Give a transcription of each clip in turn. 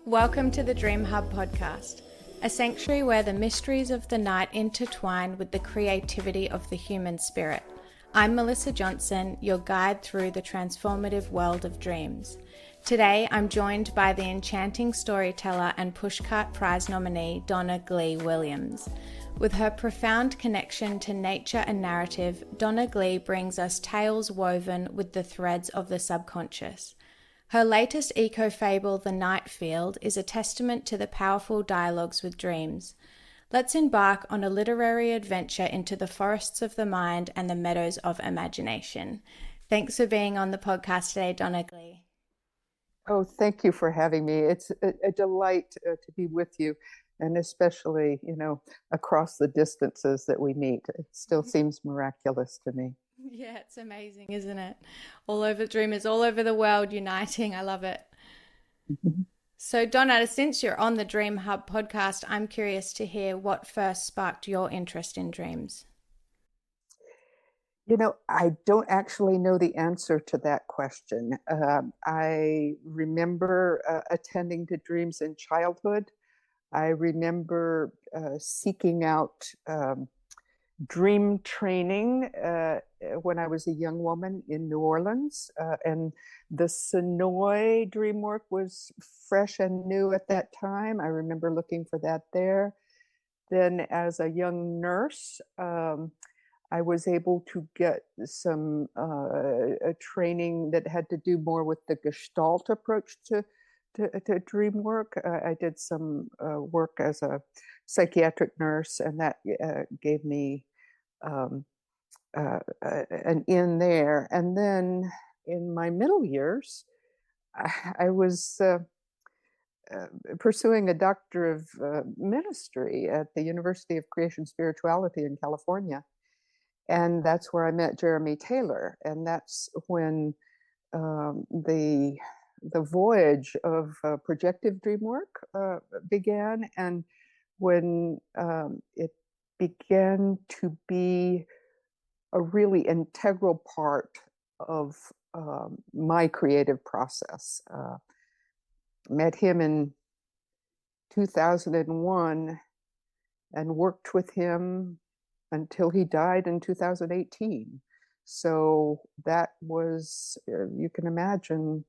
Welcome to the Dream Hub podcast, a sanctuary where the mysteries of the night intertwine with the creativity of the human spirit. I'm Melissa Johnson, your guide through the transformative world of dreams. Today, I'm joined by the enchanting storyteller and Pushcart Prize nominee, Donna Glee Williams. With her profound connection to nature and narrative, Donna Glee brings us tales woven with the threads of the subconscious. Her latest eco-fable, The Night Field, is a testament to the powerful dialogues with dreams. Let's embark on a literary adventure into the forests of the mind and the meadows of imagination. Thanks for being on the podcast today, Donna Glee. Oh, thank you for having me. It's a delight to be with you, and especially, across the distances that we meet. It still seems miraculous to me. Yeah, it's amazing, isn't it? All over dreamers, all over the world uniting. I love it. Mm-hmm. So, Donna, since you're on the Dream Hub podcast, I'm curious to hear what first sparked your interest in dreams. I don't actually know the answer to that question. I remember attending to dreams in childhood. I remember seeking out dream training when I was a young woman in New Orleans, and the Sonoy dreamwork was fresh and new at that time. I remember looking for that there. Then as a young nurse, I was able to get some training that had to do more with the Gestalt approach to dream work. I did some work as a psychiatric nurse, and that gave me an in there. And then in my middle years, I was pursuing a doctor of ministry at the University of Creation Spirituality in California. And that's where I met Jeremy Taylor. And that's when the voyage of projective dream work began, and when it began to be a really integral part of my creative process. Met him in 2001 and worked with him until he died in 2018. So that was, you can imagine,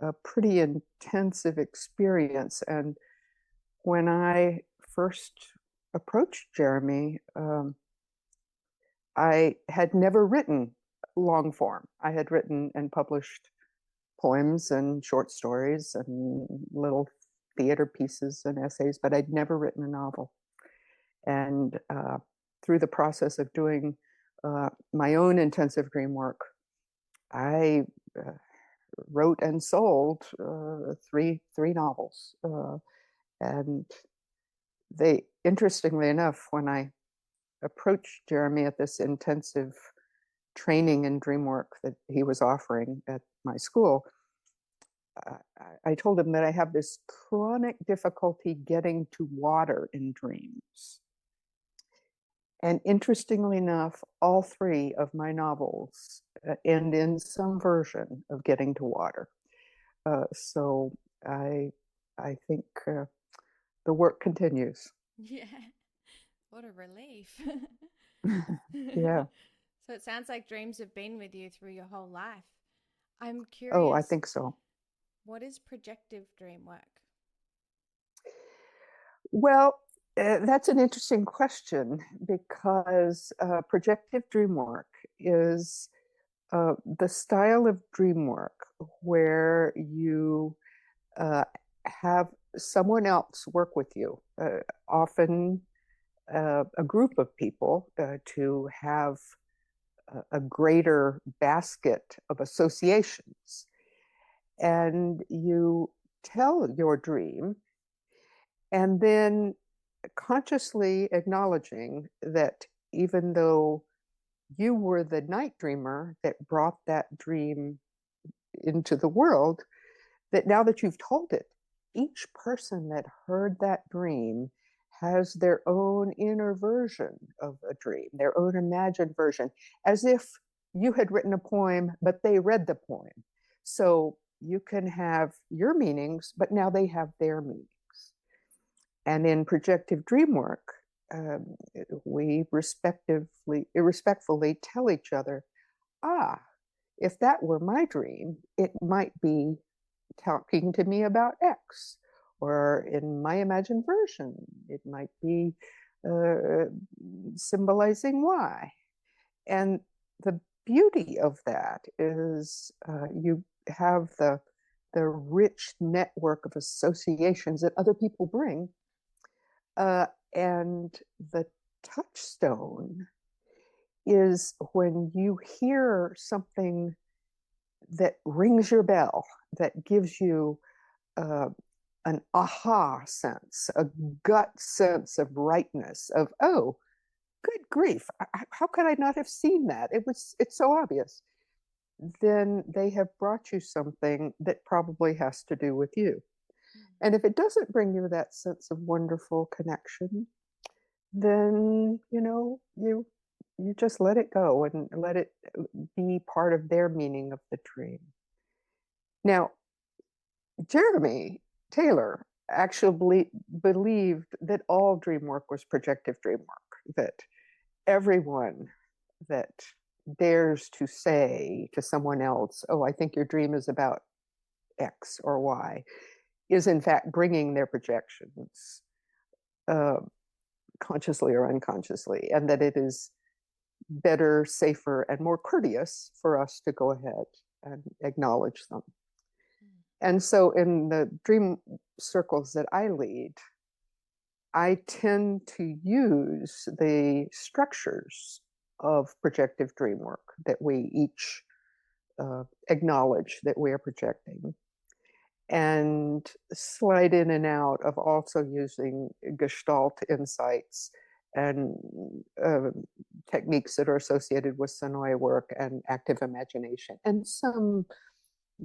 a pretty intensive experience. And when I first approached Jeremy, I had never written long form. I had written and published poems and short stories and little theater pieces and essays, but I'd never written a novel. And through the process of doing my own intensive dream work, I wrote and sold three novels. And they, interestingly enough, when I approached Jeremy at this intensive training in dream work that he was offering at my school, I told him that I have this chronic difficulty getting to water in dreams. And interestingly enough, all three of my novels end in some version of getting to water. So I think the work continues. Yeah, what a relief. Yeah. So it sounds like dreams have been with you through your whole life. I'm curious. Oh, I think so. What is projective dream work? Well, that's an interesting question, because projective dream work is the style of dream work where you have someone else work with you, often a group of people, to have a greater basket of associations. And you tell your dream, and then consciously acknowledging that even though you were the night dreamer that brought that dream into the world, that now that you've told it, each person that heard that dream has their own inner version of a dream, their own imagined version, as if you had written a poem, but they read the poem. So you can have your meanings, but now they have their meanings. And in projective dream work, we respectfully tell each other, if that were my dream, it might be talking to me about X, or in my imagined version, it might be symbolizing Y. And the beauty of that is you have the rich network of associations that other people bring, and the touchstone is when you hear something that rings your bell, that gives you an aha sense, a gut sense of rightness, of, oh, good grief, how could I not have seen that? It's so obvious. Then they have brought you something that probably has to do with you. And if it doesn't bring you that sense of wonderful connection, then, you just let it go and let it be part of their meaning of the dream. Now, Jeremy Taylor actually believed that all dream work was projective dream work, that everyone that dares to say to someone else, oh, I think your dream is about X or Y, is in fact bringing their projections, consciously or unconsciously, and that it is better, safer, and more courteous for us to go ahead and acknowledge them. And so in the dream circles that I lead, I tend to use the structures of projective dream work that we each acknowledge that we are projecting, and slide in and out of also using Gestalt insights and techniques that are associated with Sonoy work and active imagination, and some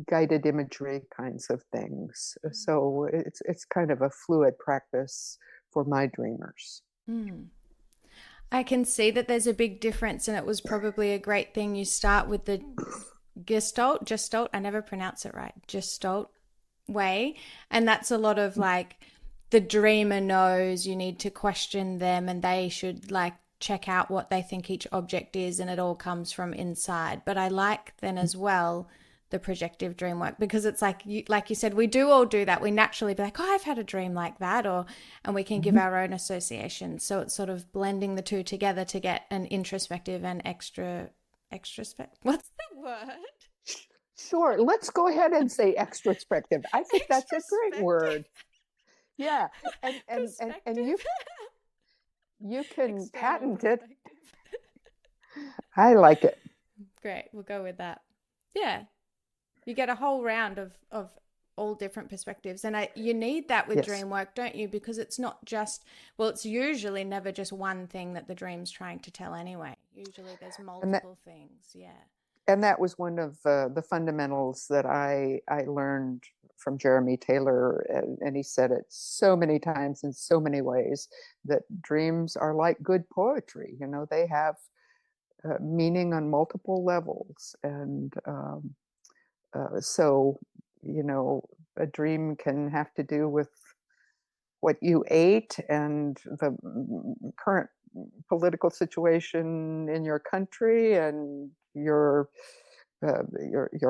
guided imagery kinds of things. So it's kind of a fluid practice for my dreamers. I can see that there's a big difference, and it was probably a great thing you start with the Gestalt, I never pronounce it right, Gestalt way. And that's a lot of like, the dreamer knows you need to question them, and they should like check out what they think each object is, and it all comes from inside. But I like then as well the projective dream work, because it's like you said, we do all do that. We naturally be like, oh, I've had a dream like that, and we can give our own associations. So it's sort of blending the two together to get an introspective and what's the word? Sure, let's go ahead and say extrospective. I think that's a great word. Yeah, and you can patent it. I like it. Great, we'll go with that. Yeah, you get a whole round of all different perspectives, and you need that with dream work, don't you? Because it's not just, well, it's usually never just one thing that the dream's trying to tell anyway. Usually there's multiple things. Yeah. And that was one of the fundamentals that I learned from Jeremy Taylor, and he said it so many times in so many ways, that dreams are like good poetry. They have meaning on multiple levels, and so a dream can have to do with what you ate and the current political situation in your country, and your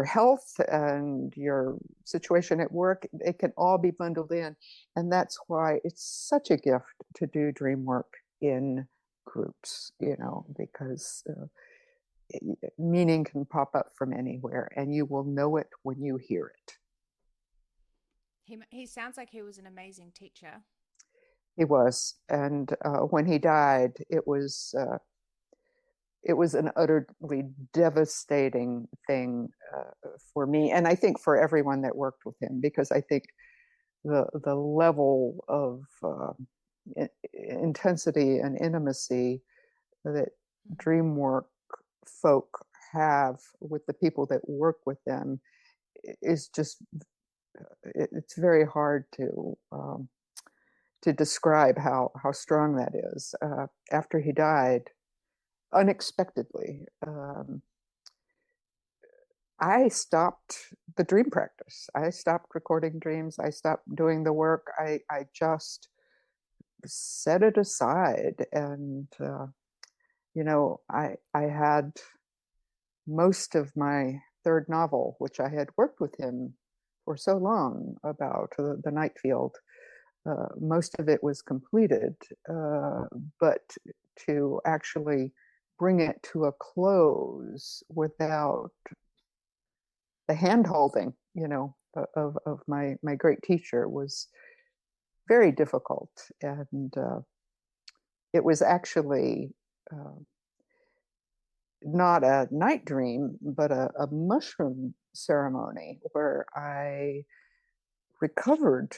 health and your situation at work. It can all be bundled in, and that's why it's such a gift to do dream work in groups, because meaning can pop up from anywhere, and you will know it when you hear it. He sounds like he was an amazing teacher. He was, and when he died, it was an utterly devastating thing for me, and I think for everyone that worked with him, because I think the level of intensity and intimacy that dreamwork folk have with the people that work with them is just, it's very hard to describe how strong that is. After he died, unexpectedly, I stopped the dream practice. I stopped recording dreams. I stopped doing the work. I just set it aside. And, I had most of my third novel, which I had worked with him for so long about, the Night Field. Most of it was completed, but to actually bring it to a close without the hand holding, of my great teacher was very difficult. And it was actually not a night dream, but a mushroom ceremony where I recovered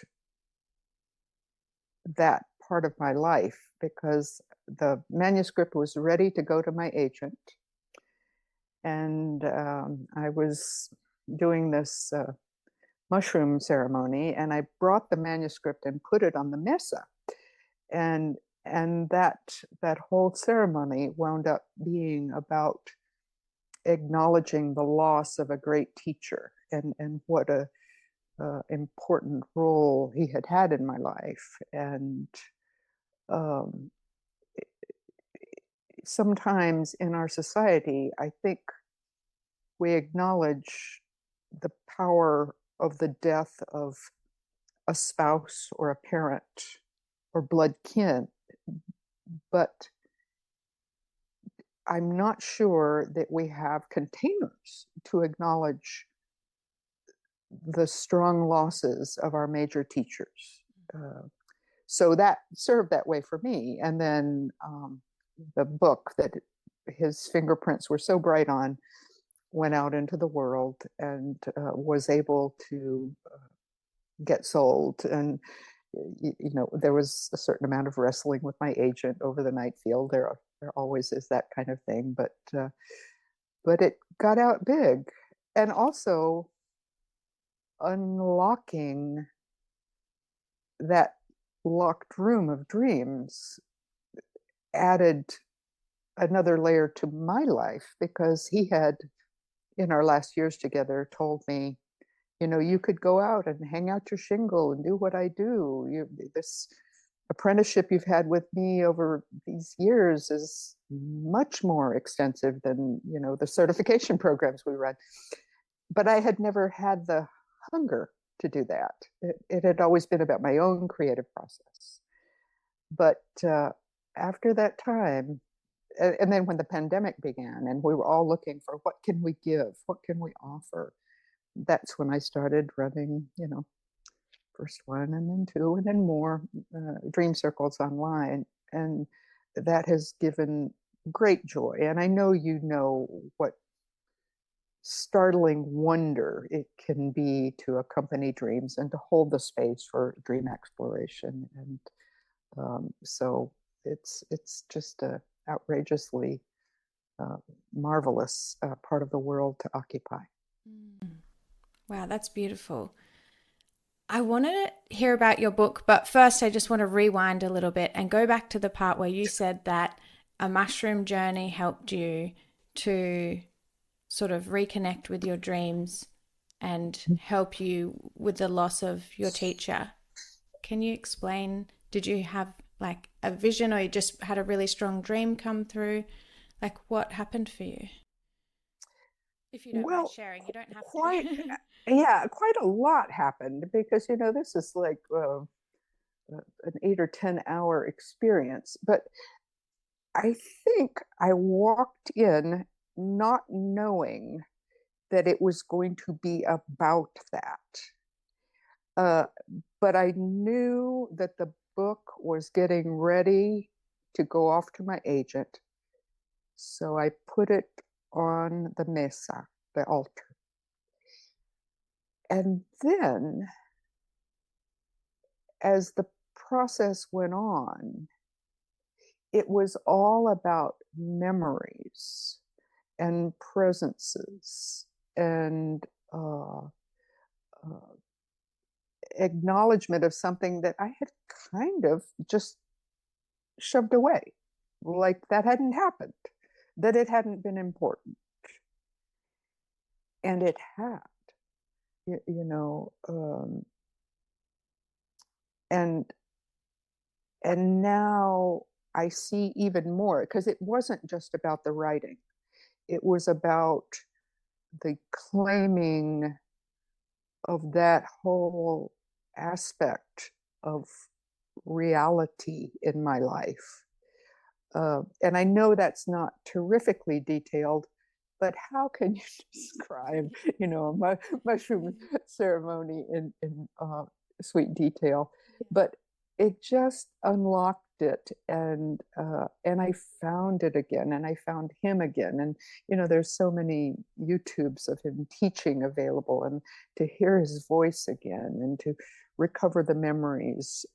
that part of my life, because the manuscript was ready to go to my agent. And I was doing this mushroom ceremony, and I brought the manuscript and put it on the mesa. And that whole ceremony wound up being about acknowledging the loss of a great teacher, and what a important role he had had in my life. And sometimes in our society, I think we acknowledge the power of the death of a spouse or a parent or blood kin, but I'm not sure that we have containers to acknowledge the strong losses of our major teachers. So that served that way for me. And then the book that his fingerprints were so bright on went out into the world and was able to get sold. And there was a certain amount of wrestling with my agent over the Night Field. There always is that kind of thing, but it got out big. And also unlocking that locked room of dreams added another layer to my life, because he had, in our last years together, told me, you could go out and hang out your shingle and do what I do. This apprenticeship you've had with me over these years is much more extensive than, the certification programs we run. But I had never had the hunger to do that. It had always been about my own creative process. But after that time, and then when the pandemic began and we were all looking for what can we give, what can we offer, that's when I started running, first one and then two and then more dream circles online. And that has given great joy. And I know what startling wonder it can be to accompany dreams and to hold the space for dream exploration. And so it's just a outrageously marvelous part of the world to occupy. Wow, that's beautiful. I want to hear about your book, but first I just want to rewind a little bit and go back to the part where you said that a mushroom journey helped you to sort of reconnect with your dreams and help you with the loss of your teacher. Can you explain, did you have like a vision, or you just had a really strong dream come through? Like, what happened for you? If you don't mind sharing, you don't have to. Yeah, quite a lot happened, because, this is like an 8 or 10 hour experience. But I think I walked in not knowing that it was going to be about that. But I knew that the book was getting ready to go off to my agent. So I put it on the mesa, the altar. And then, as the process went on, it was all about memories and presences and acknowledgement of something that I had kind of just shoved away, like that hadn't happened, that it hadn't been important. And it had, and now I see even more, because it wasn't just about the writing. It was about the claiming of that whole aspect of reality in my life. And I know that's not terrifically detailed, but how can you describe, a mushroom ceremony in sweet detail? But it just unlocked it, and I found it again, and I found him again, and there's so many YouTubes of him teaching available, and to hear his voice again, and to recover the memories,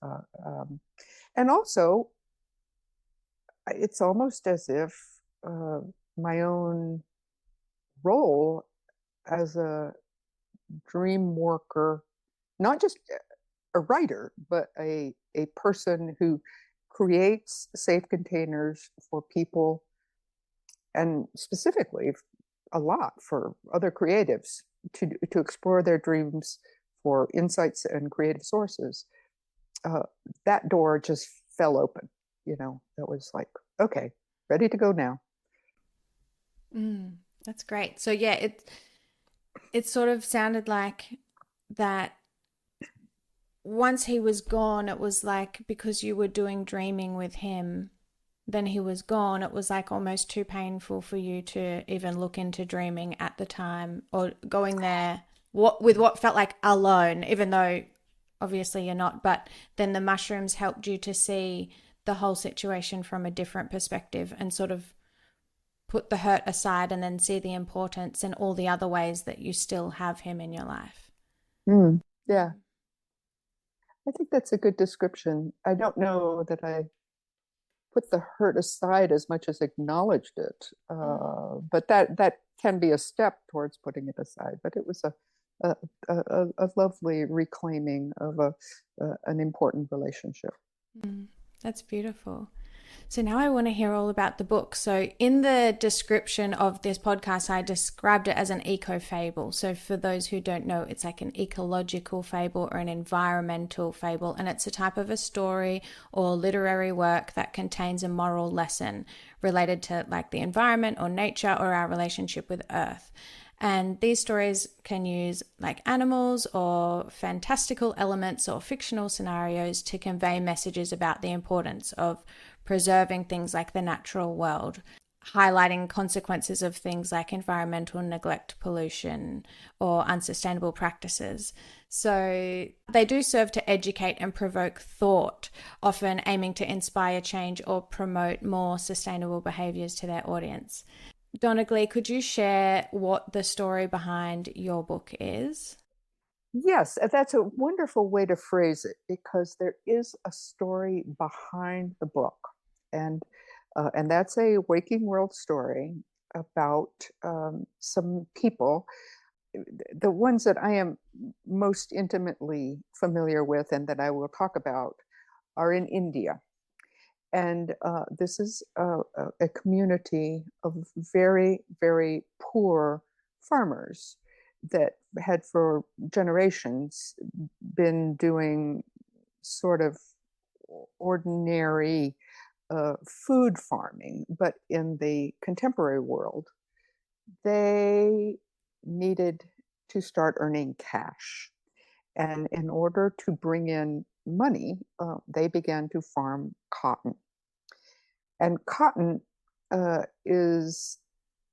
and also it's almost as if my own role as a dream worker, not just a writer, but a person who creates safe containers for people, and specifically a lot for other creatives to explore their dreams for insights and creative sources. That door just fell open. That was like, okay, ready to go now. That's great. So yeah, it sort of sounded like that once he was gone, it was like because you were doing dreaming with him, then he was gone. It was like almost too painful for you to even look into dreaming at the time, or going there with what felt like alone, even though obviously you're not. But then the mushrooms helped you to see the whole situation from a different perspective and sort of put the hurt aside and then see the importance in all the other ways that you still have him in your life. Yeah. I think that's a good description. I don't know that I put the hurt aside as much as acknowledged it, but that can be a step towards putting it aside. But it was a lovely reclaiming of an important relationship. That's beautiful. So now I want to hear all about the book. So in the description of this podcast, I described it as an eco-fable. So for those who don't know, it's like an ecological fable or an environmental fable. And it's a type of a story or literary work that contains a moral lesson related to like the environment or nature or our relationship with Earth. And these stories can use like animals or fantastical elements or fictional scenarios to convey messages about the importance of preserving things like the natural world, highlighting consequences of things like environmental neglect, pollution, or unsustainable practices. So they do serve to educate and provoke thought, often aiming to inspire change or promote more sustainable behaviors to their audience. Donna Glee, could you share what the story behind your book is? Yes, that's a wonderful way to phrase it, because there is a story behind the book, and that's a waking world story about some people. The ones that I am most intimately familiar with and that I will talk about are in India. And this is a community of very, very poor farmers that had for generations been doing sort of ordinary food farming. But in the contemporary world, they needed to start earning cash. And in order to bring in money, they began to farm cotton. And cotton is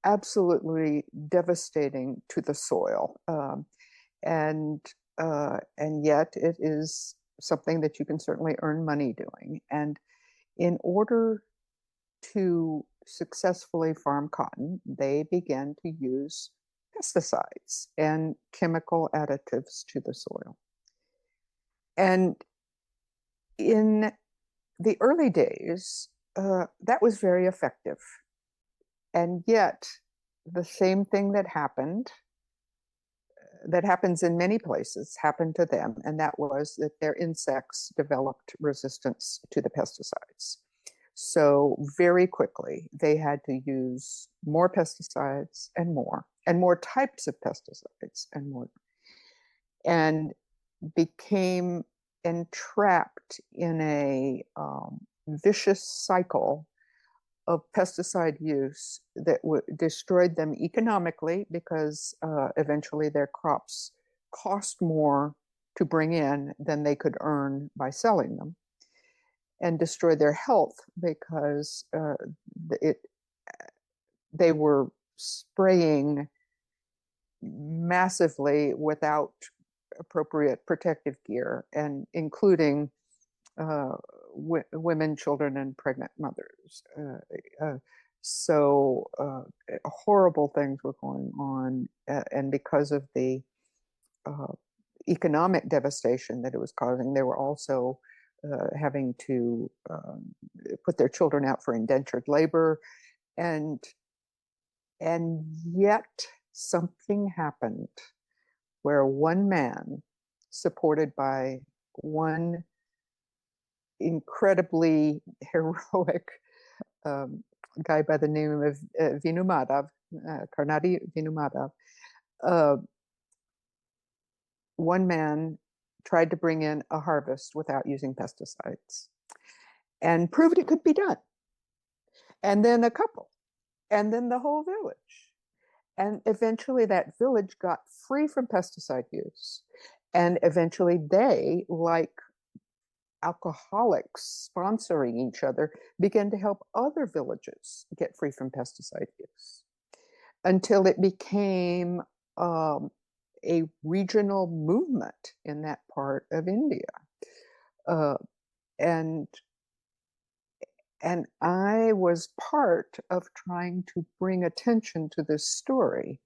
absolutely devastating to the soil, and yet it is something that you can certainly earn money doing. And in order to successfully farm cotton, they began to use pesticides and chemical additives to the soil. And in the early days, that was very effective. And yet, the same thing that happens in many places, happened to them, and that was that their insects developed resistance to the pesticides. So very quickly, they had to use more pesticides and more types of pesticides and more, and became entrapped in a vicious cycle of pesticide use that destroyed them economically, because eventually their crops cost more to bring in than they could earn by selling them, and destroyed their health because they were spraying massively without appropriate protective gear, and including women, children, and pregnant mothers. So horrible things were going on, and because of the economic devastation that it was causing, they were also having to put their children out for indentured labor, and yet something happened where one man, supported by one incredibly heroic guy by the name of Vinu Madhav, Karnadi Vinu Madhav, one man tried to bring in a harvest without using pesticides and proved it could be done. And then a couple, and then the whole village. And eventually that village got free from pesticide use. And eventually they, like alcoholics sponsoring each other, began to help other villages get free from pesticide use, until it became a regional movement in that part of India. And I was part of trying to bring attention to this story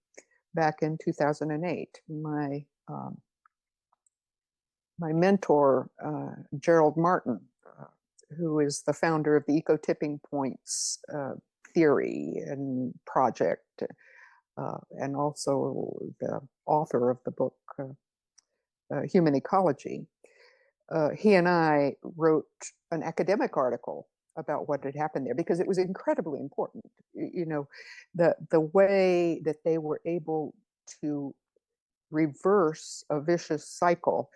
back in 2008. My mentor, Gerald Martin, who is the founder of the Eco Tipping Points theory and project, and also the author of the book Human Ecology, he and I wrote an academic article about what had happened there, because it was incredibly important. You know, the way that they were able to reverse a vicious cycle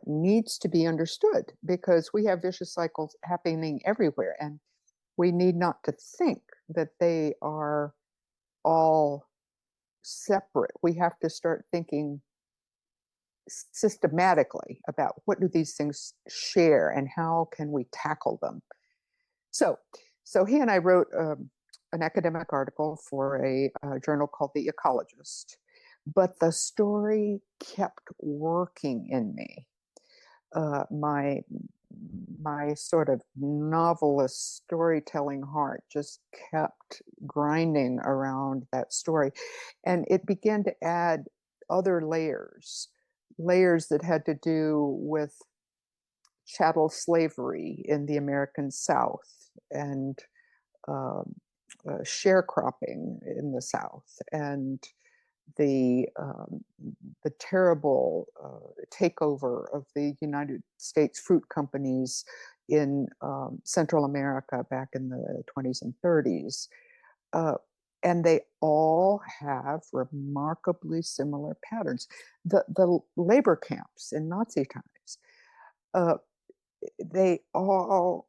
needs to be understood, because we have vicious cycles happening everywhere, and we need not to think that they are all separate. We have to start thinking systematically about what do these things share and how can we tackle them. So he and I wrote an academic article for a journal called The Ecologist, but the story kept working in me. My sort of novelist storytelling heart just kept grinding around that story, and it began to add other layers that had to do with chattel slavery in the American South, and sharecropping in the South, and the terrible takeover of the United States fruit companies in Central America back in the 20s and 30s. And they all have remarkably similar patterns. The labor camps in Nazi times, they all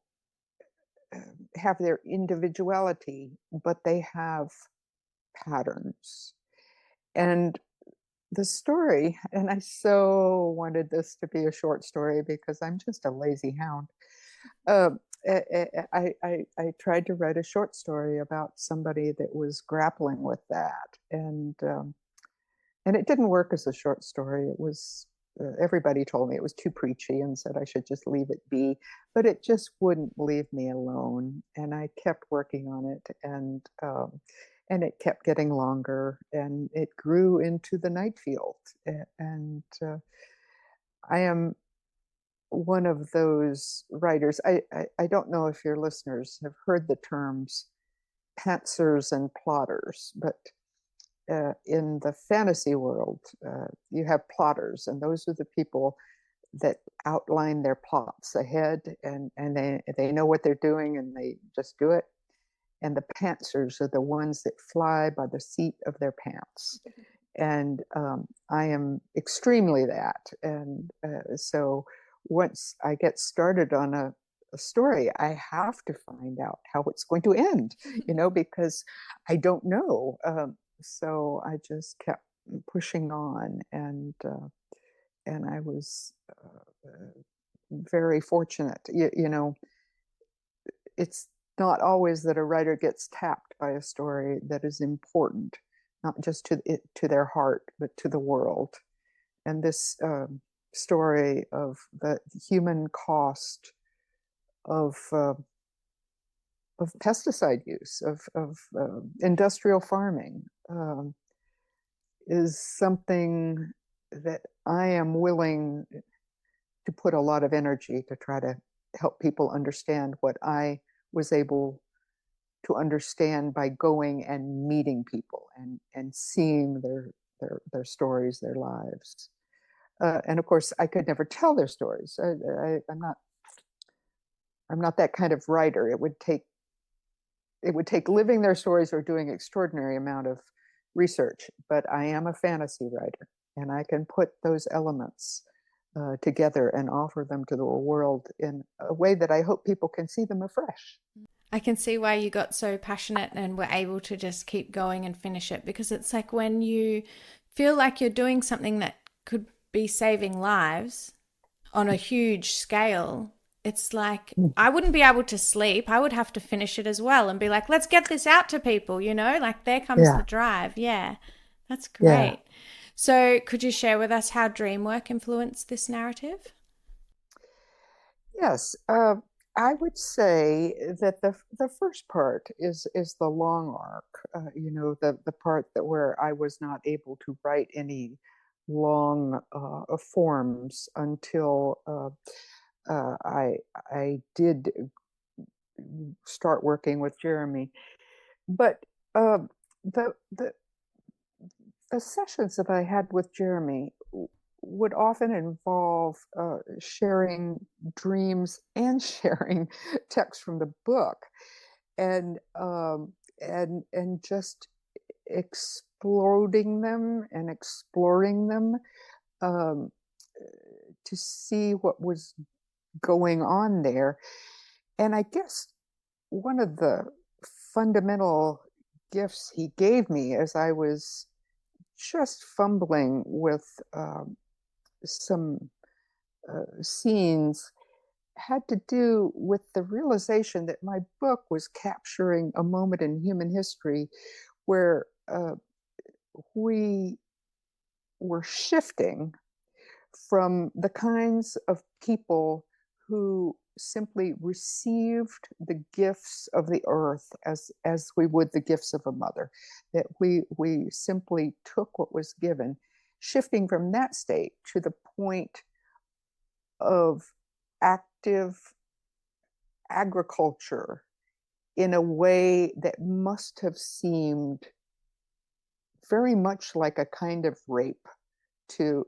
have their individuality, but they have patterns. And the story, and I so wanted this to be a short story because I'm just a lazy hound. I tried to write a short story about somebody that was grappling with that, and it didn't work as a short story. It was everybody told me it was too preachy and said I should just leave it be, but it just wouldn't leave me alone, and I kept working on it, and it kept getting longer, and it grew into The Night Field, and I am one of those writers. I don't know if your listeners have heard the terms pantsers and plotters, but in the fantasy world, you have plotters, and those are the people that outline their plots ahead, and they know what they're doing and they just do it. And the pantsers are the ones that fly by the seat of their pants. And I am extremely that. And so once I get started on a story, I have to find out how it's going to end, because I don't know. So I just kept pushing on, and I was very fortunate. It's not always that a writer gets tapped by a story that is important, not just to their heart, but to the world. And this story of the human cost of pesticide use, of industrial farming, is something that I am willing to put a lot of energy to try to help people understand what I was able to understand by going and meeting people and seeing their stories, their lives. And of course, I could never tell their stories. I'm not that kind of writer. It would take living their stories or doing extraordinary amount of research. But I am a fantasy writer, and I can put those elements together and offer them to the world in a way that I hope people can see them afresh. I can see why you got so passionate and were able to just keep going and finish it, because it's like when you feel like you're doing something that could be saving lives on a huge scale, it's like I wouldn't be able to sleep. I would have to finish it as well and be like, let's get this out to people, like there comes the drive. Yeah, that's great. Yeah. So could you share with us how dreamwork influenced this narrative? Yes. I would say that the first part is the long arc, the part where I was not able to write any long forms until I did start working with Jeremy. But the sessions that I had with Jeremy would often involve sharing dreams and sharing text from the book, and just exploding them and exploring them, to see what was going on there. And I guess one of the fundamental gifts he gave me as I was just fumbling with some scenes had to do with the realization that my book was capturing a moment in human history where we were shifting from the kinds of people who simply received the gifts of the earth as we would the gifts of a mother, that we simply took what was given, shifting from that state to the point of active agriculture in a way that must have seemed very much like a kind of rape to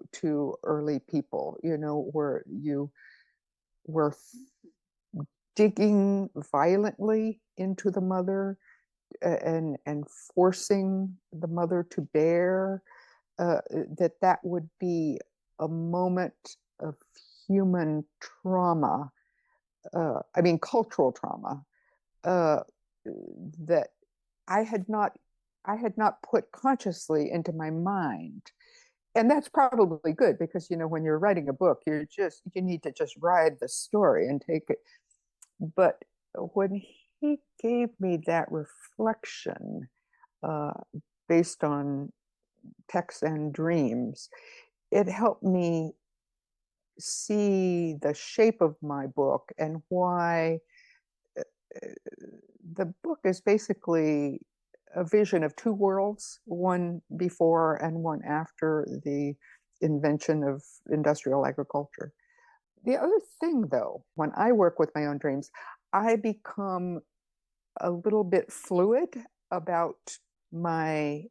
early people, where you were digging violently into the mother and forcing the mother to bear, that would be a moment of human trauma, cultural trauma, that I had not put consciously into my mind. And that's probably good, because when you're writing a book, you need to just ride the story and take it. But when he gave me that reflection based on texts and dreams, it helped me see the shape of my book and why the book is basically a vision of two worlds, one before and one after the invention of industrial agriculture. The other thing, though, when I work with my own dreams, I become a little bit fluid about my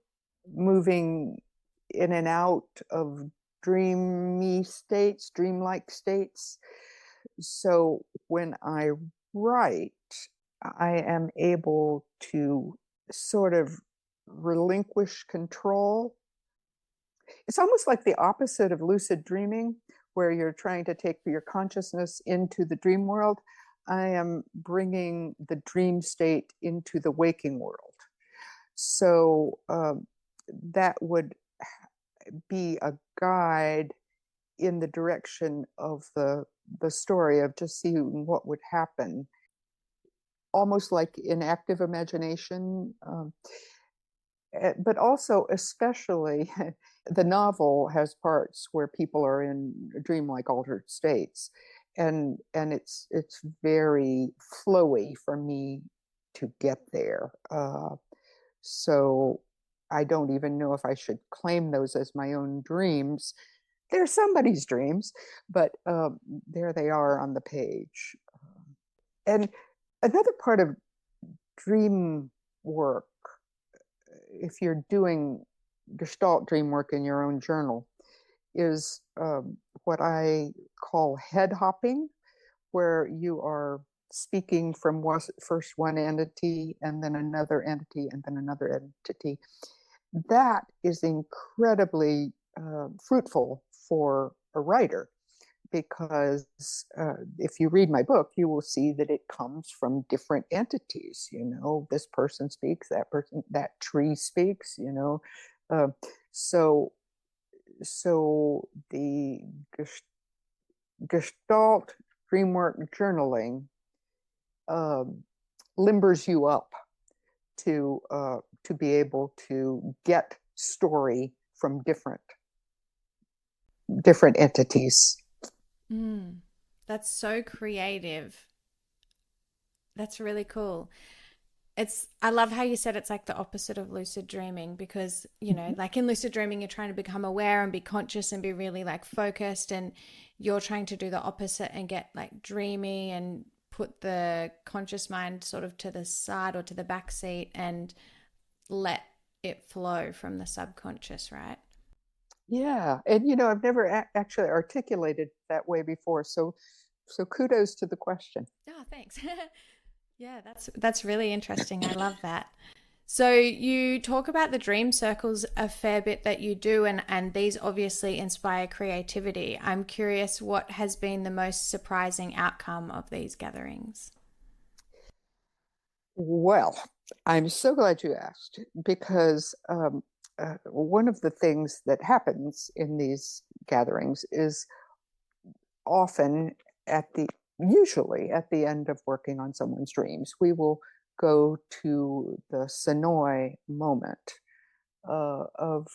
moving in and out of dreamy states, dreamlike states. So when I write, I am able to sort of relinquish control. It's almost like the opposite of lucid dreaming, where you're trying to take your consciousness into the dream world. I am bringing the dream state into the waking world. So that would be a guide in the direction of the story, of just seeing what would happen, almost like in active imagination. But also, especially, the novel has parts where people are in dreamlike altered states, and it's very flowy for me to get there. So I don't even know if I should claim those as my own dreams. They're somebody's dreams, but there they are on the page. And another part of dream work, if you're doing Gestalt dream work in your own journal, is what I call head hopping, where you are speaking from first one entity and then another entity and then another entity. That is incredibly fruitful for a writer, because if you read my book, you will see that it comes from different entities. This person speaks, that person, that tree speaks. So the Gestalt dreamwork journaling limbers you up to be able to get story from different entities. That's so creative. That's really cool. I love how you said it's like the opposite of lucid dreaming, because, like in lucid dreaming, you're trying to become aware and be conscious and be really like focused, and you're trying to do the opposite and get like dreamy and put the conscious mind sort of to the side or to the back seat and let it flow from the subconscious, right? Yeah, and I've never actually articulated that way before. So kudos to the question. Oh, thanks. Yeah, that's really interesting. I love that. So you talk about the dream circles a fair bit that you do, and these obviously inspire creativity. I'm curious, what has been the most surprising outcome of these gatherings? Well, I'm so glad you asked, because one of the things that happens in these gatherings is often usually at the end of working on someone's dreams, we will go to the Sonoy moment of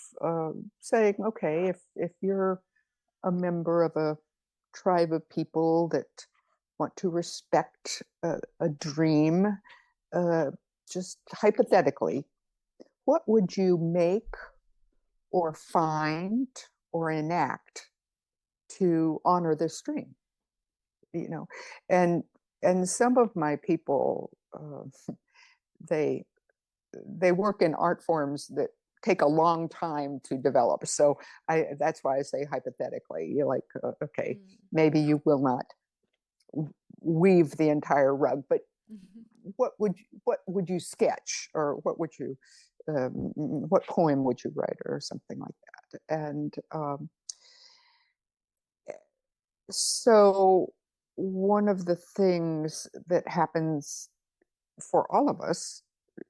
saying, okay, if you're a member of a tribe of people that want to respect a dream, just hypothetically, what would you make or find or enact to honor this dream? And some of my people, they work in art forms that take a long time to develop. So that's why I say hypothetically. You're like, okay, maybe you will not weave the entire rug, but what would you sketch, or what poem would you write, or something like that? And so one of the things that happens for all of us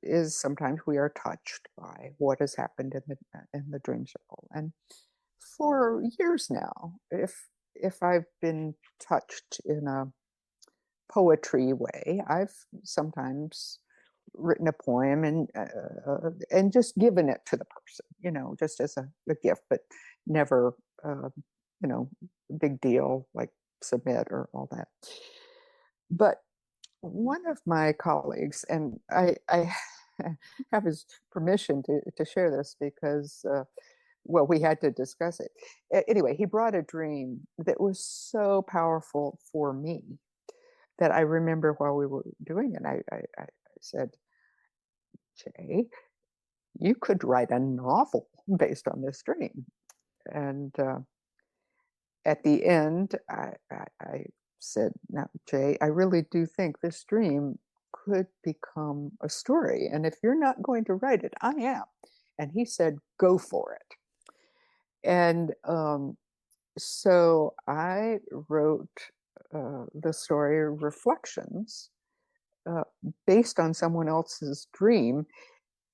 is sometimes we are touched by what has happened in the dream circle. And for years now, if I've been touched in a poetry way, I've sometimes written a poem and just given it to the person, just as a gift, but never big deal like submit or all that. But one of my colleagues, and I have his permission to share this, because well, we had to discuss it. Anyway, he brought a dream that was so powerful for me that I remember while we were doing it, I said, Jay, you could write a novel based on this dream. And at the end, I said, now, Jay, I really do think this dream could become a story. And if you're not going to write it, I am. And he said, go for it. And so I wrote the story Reflections based on someone else's dream.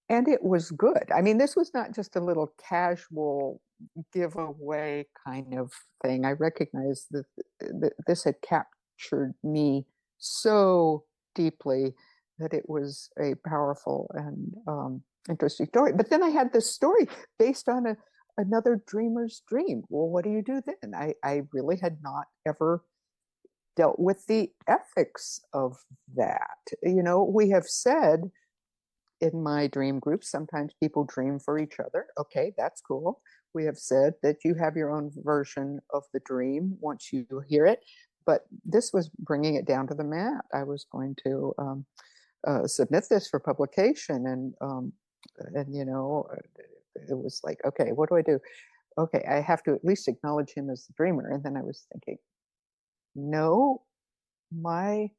And it was good. I mean, this was not just a little casual giveaway kind of thing. I recognized that this had captured me so deeply that it was a powerful and interesting story. But then I had this story based on another dreamer's dream. Well, what do you do then? I really had not ever dealt with the ethics of that. We have said in my dream group, sometimes people dream for each other. Okay, that's cool. We have said that you have your own version of the dream once you hear it. But this was bringing it down to the mat. I was going to submit this for publication, and it was like, okay, what do I do? Okay, I have to at least acknowledge him as the dreamer. And then I was thinking, no, my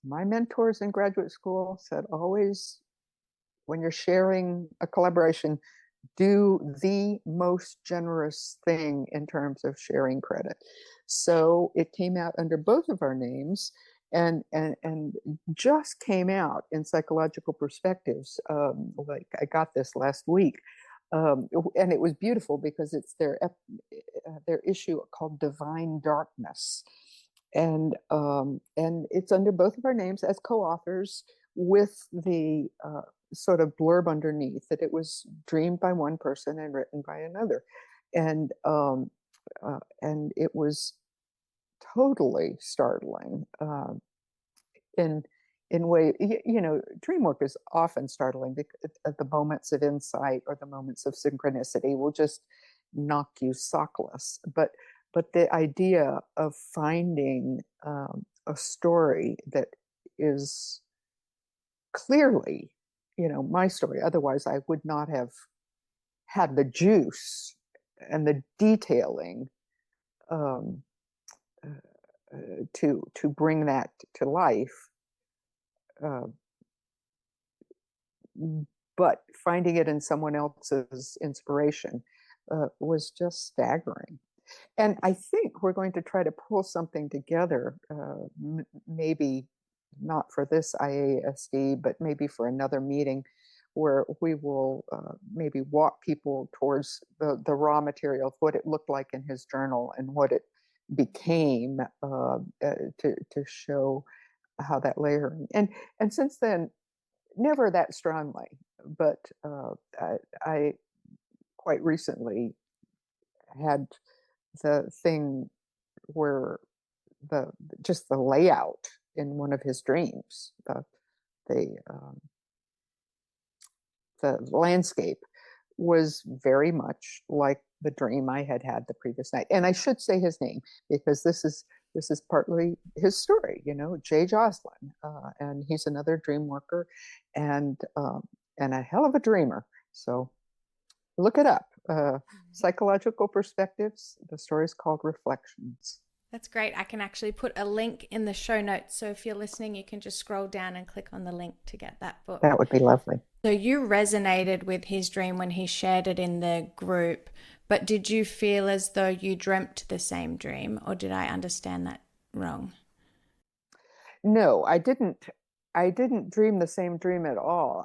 mentors in graduate school said always, when you're sharing a collaboration, do the most generous thing in terms of sharing credit. So it came out under both of our names and just came out in Psychological Perspectives. Like I got this last week. And it was beautiful because it's their issue called Divine Darkness. And it's under both of our names as co-authors with the sort of blurb underneath that it was dreamed by one person and written by another. And it was totally startling in way, dreamwork is often startling because the moments of insight or the moments of synchronicity will just knock you sockless. But the idea of finding a story that is clearly, my story, otherwise I would not have had the juice and the detailing to bring that to life. But finding it in someone else's inspiration was just staggering. And I think we're going to try to pull something together, maybe not for this IASD, but maybe for another meeting where we will maybe walk people towards the raw material of what it looked like in his journal and what it became to show how that layering. And since then, never that strongly, but I quite recently had the thing where just the layout in one of his dreams, the landscape was very much like the dream I had the previous night. And I should say his name because this is partly his story, Jay Joslin, and he's another dream worker and a hell of a dreamer. So look it up. Psychological Perspectives. The story is called Reflections. That's great. I can actually put a link in the show notes. So if you're listening, you can just scroll down and click on the link to get that book. That would be lovely. So you resonated with his dream when he shared it in the group, but did you feel as though you dreamt the same dream, or did I understand that wrong? No, I didn't. I didn't dream the same dream at all.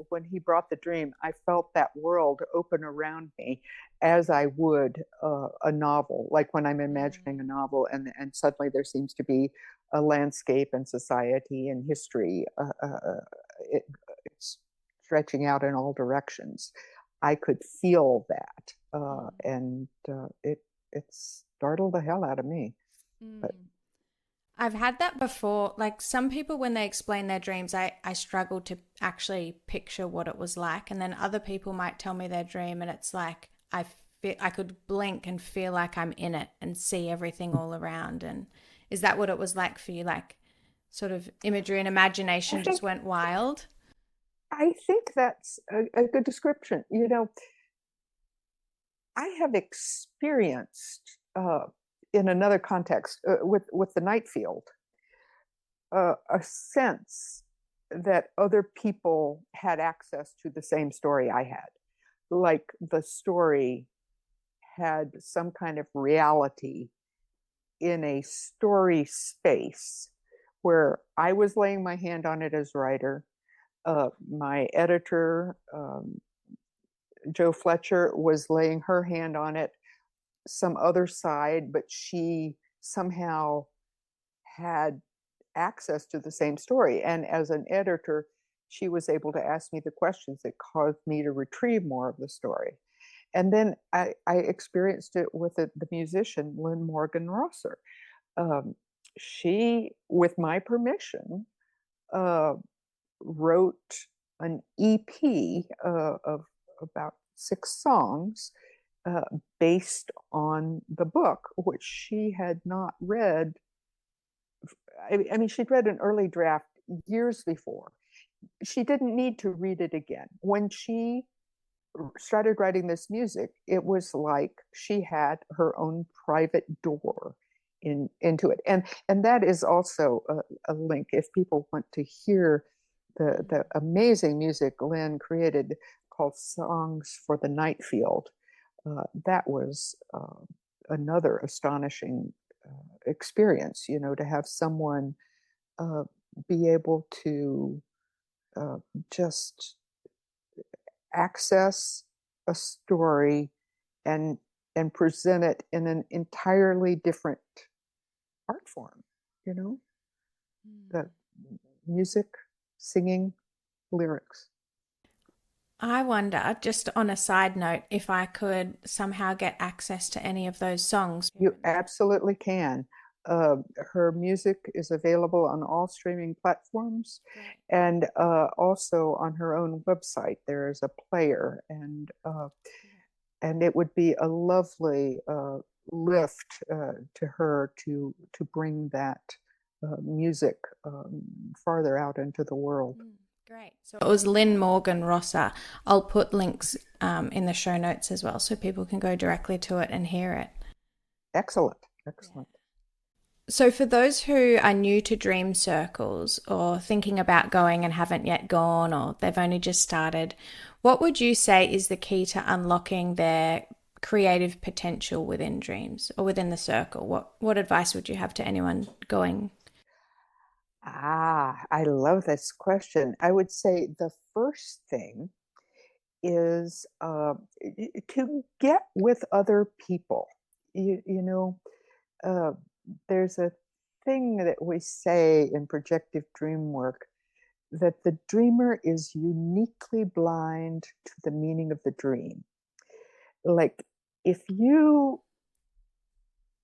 When he brought the dream, I felt that world open around me as I would a novel, like when I'm imagining a novel and suddenly there seems to be a landscape and society and history it's stretching out in all directions. I could feel that and it startled the hell out of me. But I've had that before. Like some people, when they explain their dreams, I struggle to actually picture what it was like. And then other people might tell me their dream and it's like, I could blink and feel like I'm in it and see everything all around. And is that what it was like for you? Like sort of imagery and I imagination just think went wild? I think that's a good description. I have experienced in another context with the night field a sense that other people had access to the same story I had, like the story had some kind of reality in a story space where I was laying my hand on it as writer. My editor, Jo Fletcher, was laying her hand on it some other side, but she somehow had access to the same story. And as an editor, she was able to ask me the questions that caused me to retrieve more of the story. And then I experienced it with the musician, Lynn Morgan Rosser. She, with my permission, uh, wrote an EP of about 6 songs uh, based on the book, which she had not read. I mean, she'd read an early draft years before. She didn't need to read it again. When she started writing this music, it was like she had her own private door into it. And that is also a link if people want to hear the amazing music Lynn created called Songs for the Night Field. That was another astonishing experience, to have someone uh, be able to just access a story and present it in an entirely different art form, the music, singing, lyrics. I wonder, just on a side note, if I could somehow get access to any of those songs. You absolutely can. Her music is available on all streaming platforms. Great. And also on her own website, there is a player, and it would be a lovely lift to her to bring that music farther out into the world. Great. So it was Lynn Morgan Rosser. I'll put links in the show notes as well so people can go directly to it and hear it. Excellent. Excellent. So for those who are new to dream circles or thinking about going and haven't yet gone or they've only just started, what would you say is the key to unlocking their creative potential within dreams or within the circle? What advice would you have to anyone going? I love this question. I would say the first thing is to get with other people. You know, uh, there's a thing that we say in projective dream work that the dreamer is uniquely blind to the meaning of the dream. Like, if you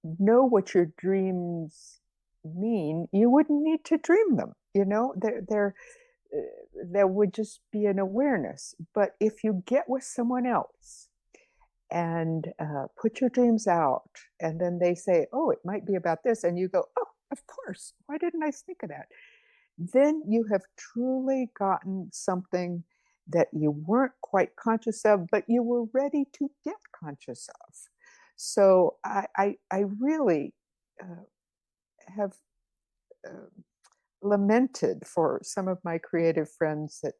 know what your dreams mean, you wouldn't need to dream them. There would just be an awareness. But if you get with someone else and put your dreams out, and then they say, "Oh, it might be about this," and you go, "Oh, of course. Why didn't I think of that?" Then you have truly gotten something that you weren't quite conscious of, but you were ready to get conscious of. So I really have uh, lamented for some of my creative friends that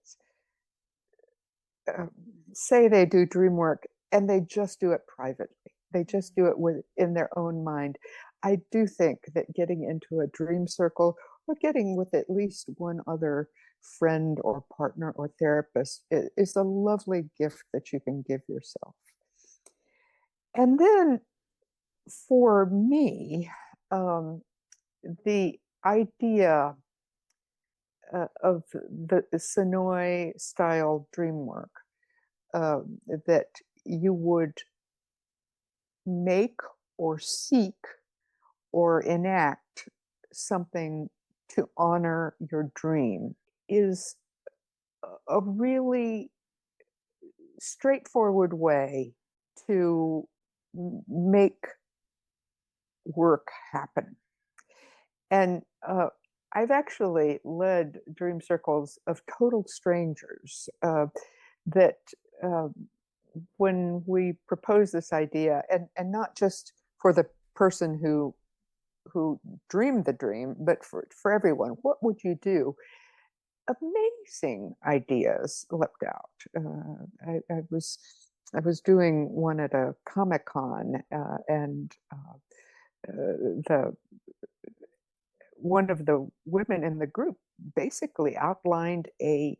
uh, say they do dream work and they just do it privately. They just do it in their own mind. I do think that getting into a dream circle or getting with at least one other friend or partner or therapist is a lovely gift that you can give yourself. And then for me, the idea of the Sonoy style dream work, that you would make or seek or enact something to honor your dream, is a really straightforward way to make work happen. And I've actually led dream circles of total strangers that when we propose this idea, and not just for the person who dreamed the dream, but for everyone, what would you do? Amazing ideas leapt out. I was doing one at a Comic-Con, and the one of the women in the group basically outlined a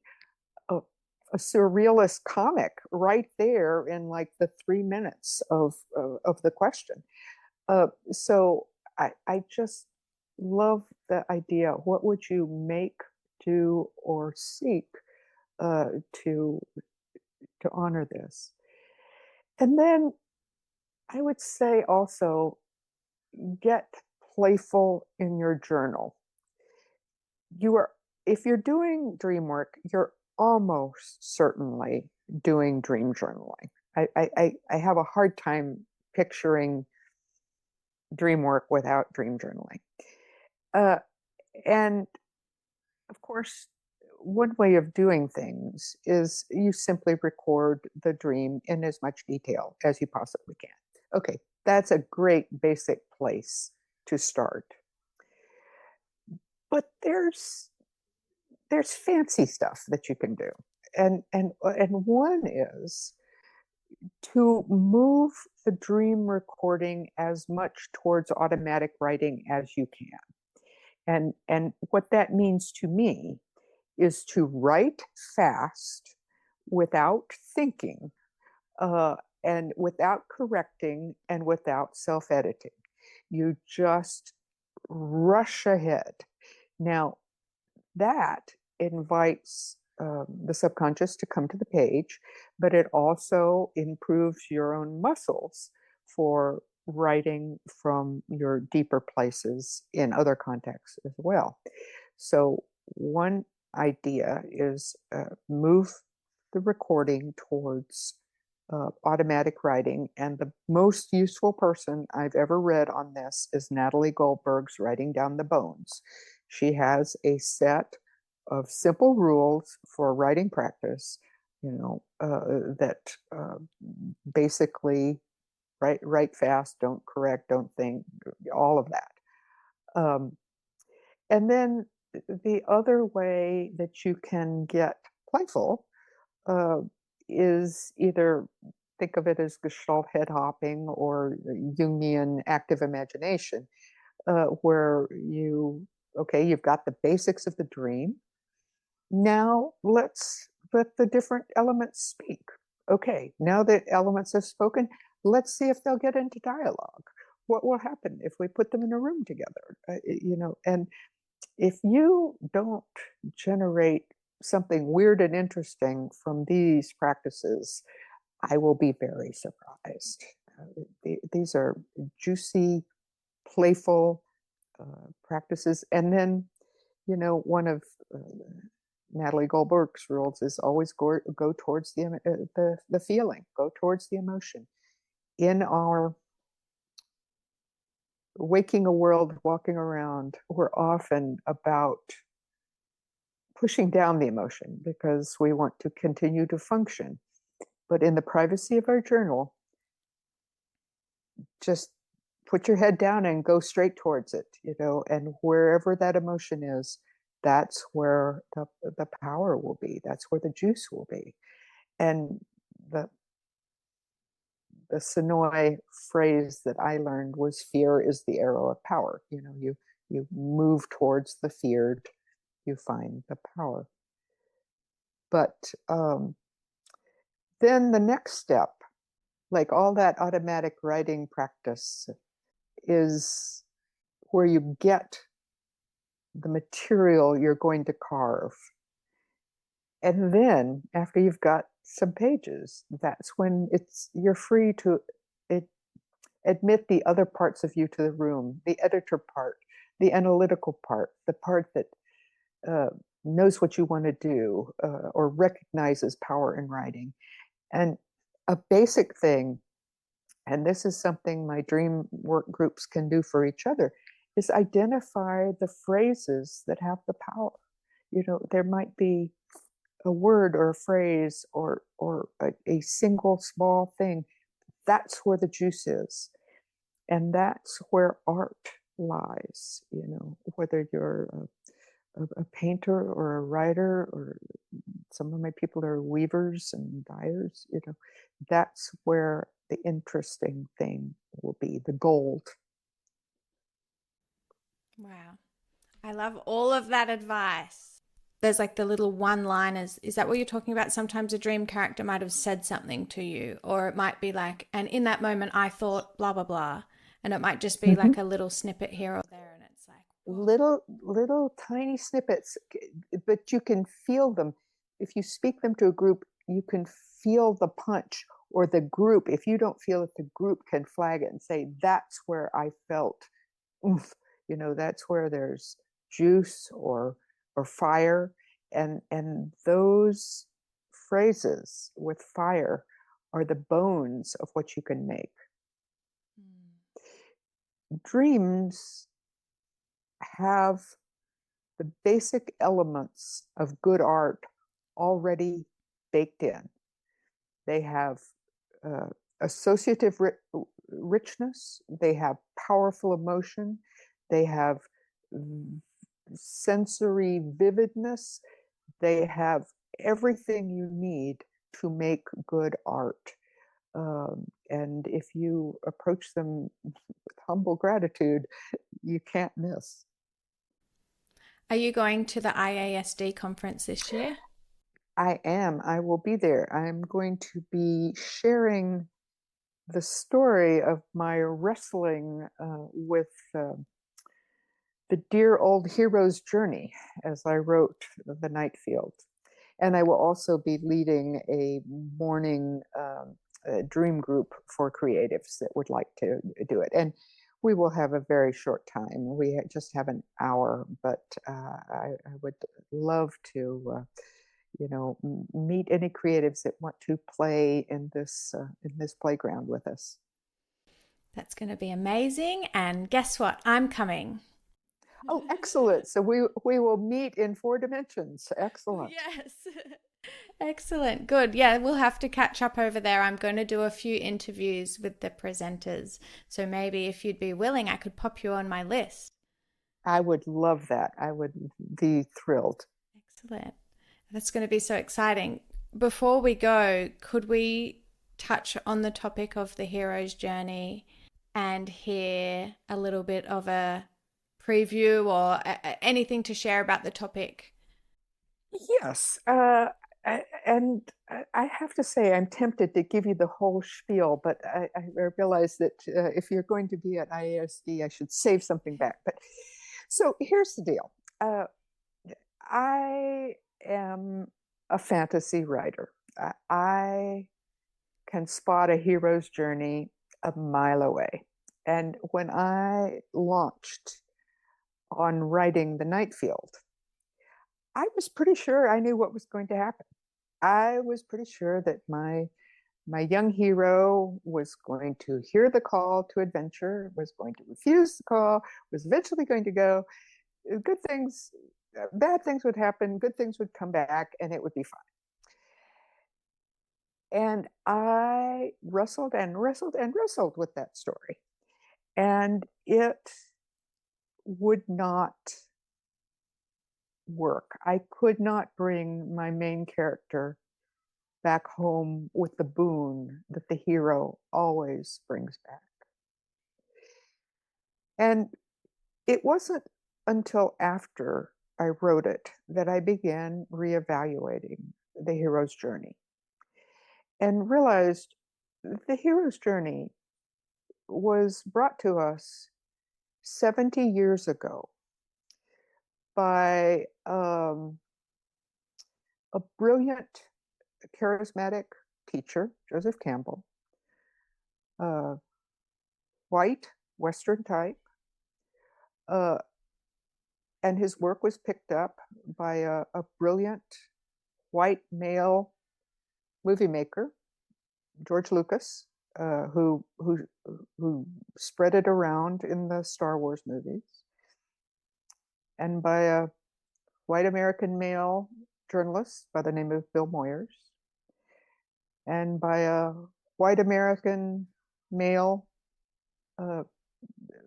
surrealist comic right there in like the 3 minutes of the question. So I just love the idea. What would you make, do, or seek to honor this? And then I would say also get playful in your journal. If you're doing dream work, you're almost certainly doing dream journaling. I have a hard time picturing dream work without dream journaling. And of course, one way of doing things is you simply record the dream in as much detail as you possibly can. Okay, that's a great basic place to start. But there's fancy stuff that you can do. And one is to move the dream recording as much towards automatic writing as you can. And what that means to me is to write fast without thinking, and without correcting, and without self-editing. You just rush ahead. Now, that invites the subconscious to come to the page, but it also improves your own muscles for writing from your deeper places in other contexts as well. So one idea is move the recording towards automatic writing. And the most useful person I've ever read on this is Natalie Goldberg's Writing Down the Bones. She has a set of simple rules for writing practice, that basically write fast, don't correct, don't think, all of that. And then the other way that you can get playful is either think of it as Gestalt head hopping or Jungian active imagination, where you've got the basics of the dream. Now let's let the different elements speak. Okay, now that elements have spoken, let's see if they'll get into dialogue. What will happen if we put them in a room together? And if you don't generate something weird and interesting from these practices, I will be very surprised. These are juicy, playful practices. And then, one of Natalie Goldberg's rules is always go towards the feeling, go towards the emotion. In our waking a world, walking around, we're often about pushing down the emotion because we want to continue to function. But in the privacy of our journal, just put your head down and go straight towards it, and wherever that emotion is, that's where the power will be. That's where the juice will be. And the Sonoy phrase that I learned was fear is the arrow of power. You move towards the feared, you find the power. But then the next step, like all that automatic writing practice, is where you get the material you're going to carve. And then after you've got some pages, that's when you're free to admit the other parts of you to the room, the editor part, the analytical part, the part that knows what you want to do, or recognizes power in writing. And a basic thing and this is something my dream work groups can do for each other, is identify the phrases that have the power. There might be a word or a phrase or a single small thing. That's where the juice is. And that's where art lies, whether you're a painter or a writer, or some of my people are weavers and dyers, that's where the interesting thing will be, the gold. Wow. I love all of that advice. There's like the little one-liners. Is that what you're talking about? Sometimes a dream character might have said something to you, or it might be like, and in that moment I thought blah, blah, blah. And it might just be like a little snippet here or there. And it's like, little tiny snippets, but you can feel them. If you speak them to a group, you can feel the punch, or the group, if you don't feel it, the group can flag it and say, that's where I felt oomph. That's where there's juice or fire, and those phrases with fire are the bones of what you can make. Dreams have the basic elements of good art already baked in. They have associative richness, they have powerful emotion, they have sensory vividness, they have everything you need to make good art. And if you approach them with humble gratitude, you can't miss. are you going to the IASD conference this year? I am. I will be there. I'm going to be sharing the story of my wrestling with the dear old hero's journey as I wrote The Night Field. And I will also be leading a morning dream group for creatives that would like to do it. And we will have a very short time. We just have an hour, but I would love to, meet any creatives that want to play in this playground with us. That's going to be amazing. And guess what? I'm coming. Oh, excellent. So we will meet in 4 dimensions. Excellent. Yes. Excellent. Good. Yeah, we'll have to catch up over there. I'm going to do a few interviews with the presenters. So maybe if you'd be willing, I could pop you on my list. I would love that. I would be thrilled. Excellent. That's going to be so exciting. Before we go, could we touch on the topic of the hero's journey and hear a little bit of a preview or anything to share about the topic? Yes. And I have to say, I'm tempted to give you the whole spiel, but I realize that if you're going to be at IASD, I should save something back. But so here's the deal. I am a fantasy writer. I can spot a hero's journey a mile away. And when I launched on writing The Night Field, I was pretty sure I knew what was going to happen. I was pretty sure that my young hero was going to hear the call to adventure, was going to refuse the call, was eventually going to go. Good things, bad things would happen, good things would come back, and it would be fine. And I wrestled and wrestled and wrestled with that story. And it would not work. I could not bring my main character back home with the boon that the hero always brings back. And it wasn't until after I wrote it that I began reevaluating the hero's journey and realized the hero's journey was brought to us 70 years ago by a brilliant, charismatic teacher, Joseph Campbell, white, Western type, and his work was picked up by a brilliant white male movie maker, George Lucas, who spread it around in the Star Wars movies, and by a white American male journalist by the name of Bill Moyers, and by a white American male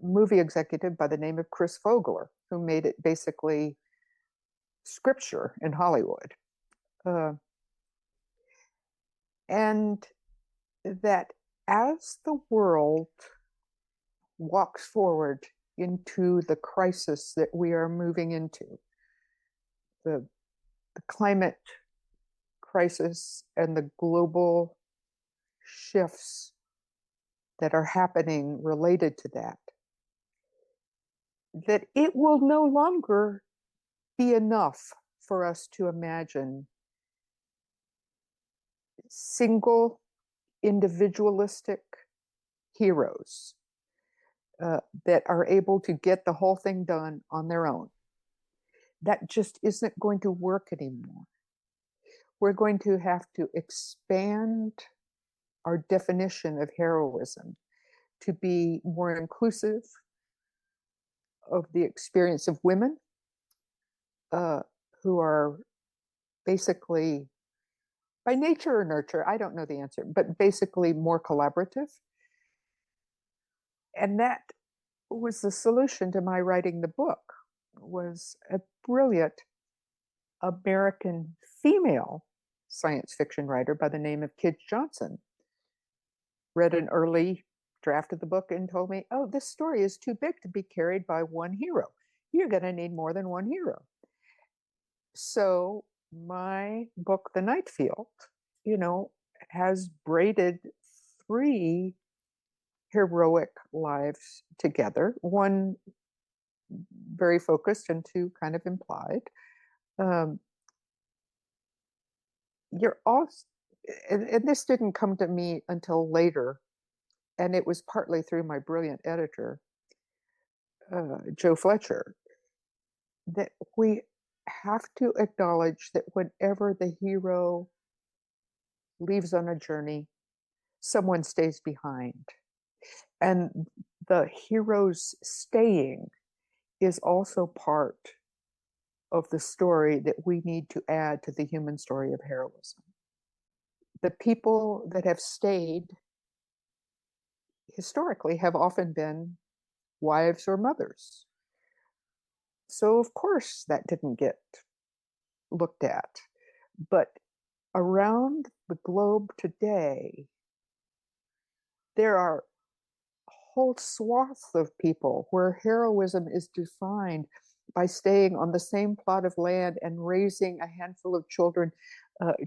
movie executive by the name of Chris Vogler, who made it basically scripture in Hollywood. And that as the world walks forward into the crisis that we are moving into, the climate crisis and the global shifts that are happening related to that, that it will no longer be enough for us to imagine single individualistic heroes that are able to get the whole thing done on their own. That just isn't going to work anymore. We're going to have to expand our definition of heroism to be more inclusive of the experience of women who are basically, by nature or nurture, I don't know the answer, but basically more collaborative. And that was the solution to my writing the book, was a brilliant American female science fiction writer by the name of Kid Johnson read an early draft of the book and told me, oh, this story is too big to be carried by one hero. You're going to need more than one hero. So my book, The Night Field, has braided 3 heroic lives together, one very focused and 2 kind of implied. You're also, and this didn't come to me until later, and it was partly through my brilliant editor, Joe Fletcher, that we have to acknowledge that whenever the hero leaves on a journey, someone stays behind. And the hero's staying is also part of the story that we need to add to the human story of heroism. The people that have stayed historically have often been wives or mothers. So of course that didn't get looked at. But around the globe today, there are whole swaths of people where heroism is defined by staying on the same plot of land and raising a handful of children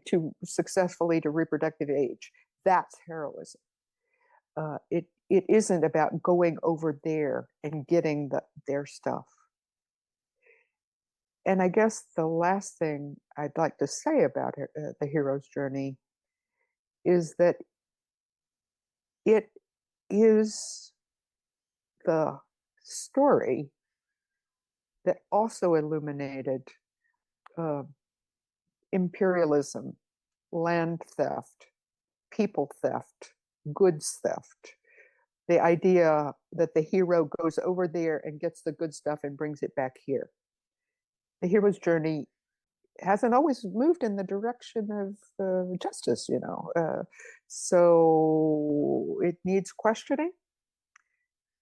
to successfully to reproductive age. That's heroism. It isn't about going over there and getting their stuff. And I guess the last thing I'd like to say about the hero's journey is that it is the story that also illuminated imperialism, land theft, people theft, goods theft. The idea that the hero goes over there and gets the good stuff and brings it back here. The hero's journey hasn't always moved in the direction of justice, so it needs questioning.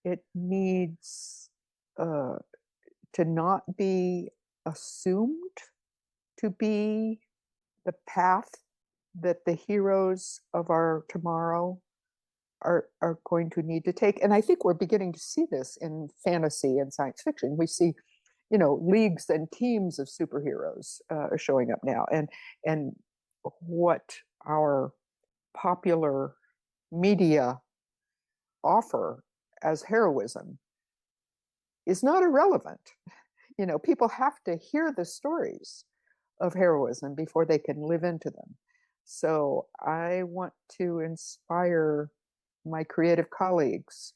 It needs to not be assumed to be the path that the heroes of our tomorrow are going to need to take. And I think we're beginning to see this in fantasy and science fiction. We see, leagues and teams of superheroes are showing up now. And what our popular media offer as heroism is not irrelevant. People have to hear the stories of heroism before they can live into them. So I want to inspire my creative colleagues